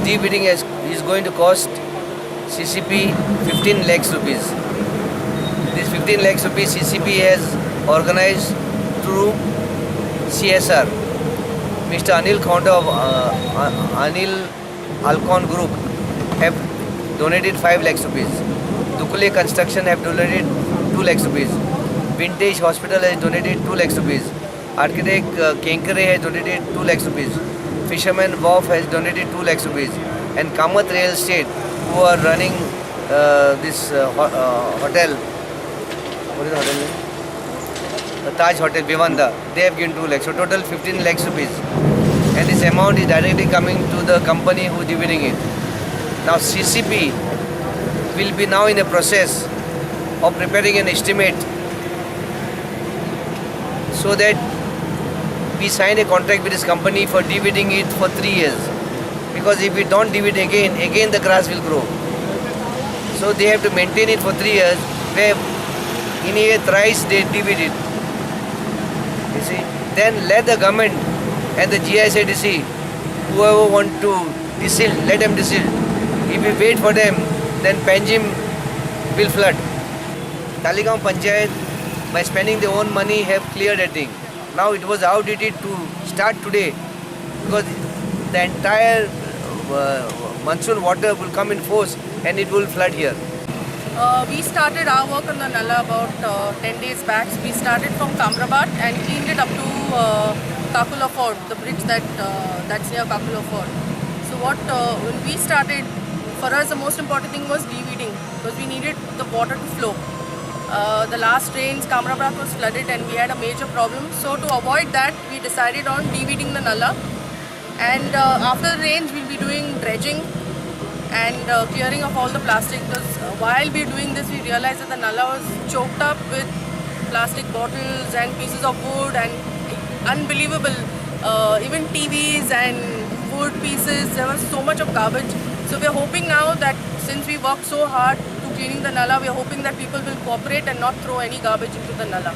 de-weeding is going to cost CCP 15 lakhs rupees. This 15 lakhs rupees CCP has organized through CSR. Mr. Anil Khonda of Anil Alcon Group have donated 5 lakhs rupees. Dukule Construction have donated 2 lakhs rupees. Vintage Hospital has donated 2 lakhs rupees. Architect Kenkare has donated 2 lakhs rupees. Fisherman Wharf has donated 2 lakhs rupees. And Kamath Real Estate, who are running this hotel, what is the hotel name? The Taj Hotel, Vivanda, they have given 2 lakhs. So total 15 lakhs rupees. And this amount is directly coming to the company who is dividing it. Now CCP will be now in the process of preparing an estimate so that we sign a contract with this company for dividing it for 3 years. Because if we don't divide again the grass will grow. So they have to maintain it for 3 years, where in a year thrice they divide it. You see, then let the government and the GISADC, whoever want to desil, let them desil. If we wait for them, then Panjim will flood. Talegaon Panchayat, by spending their own money, have cleared a thing. Now it was outdated to start today because the entire monsoon water will come in force and it will flood here. We started our work on the Nala about 10 days back. We started from Kamrabat and cleaned it up to Kakula Fort, the bridge that's near Kakula Fort. So when we started, for us the most important thing was de-weeding because we needed the water to flow. The last rains, Kamrabat was flooded and we had a major problem. So to avoid that, we decided on de-weeding the Nala. And after the rains, we'll be doing dredging and clearing of all the plastic. Because while we were doing this, we realized that the Nala was choked up with plastic bottles and pieces of wood and unbelievable, even TVs and wood pieces. There was so much of garbage. So we are hoping now that since we worked so hard to cleaning the Nala, we are hoping that people will cooperate and not throw any garbage into the Nala.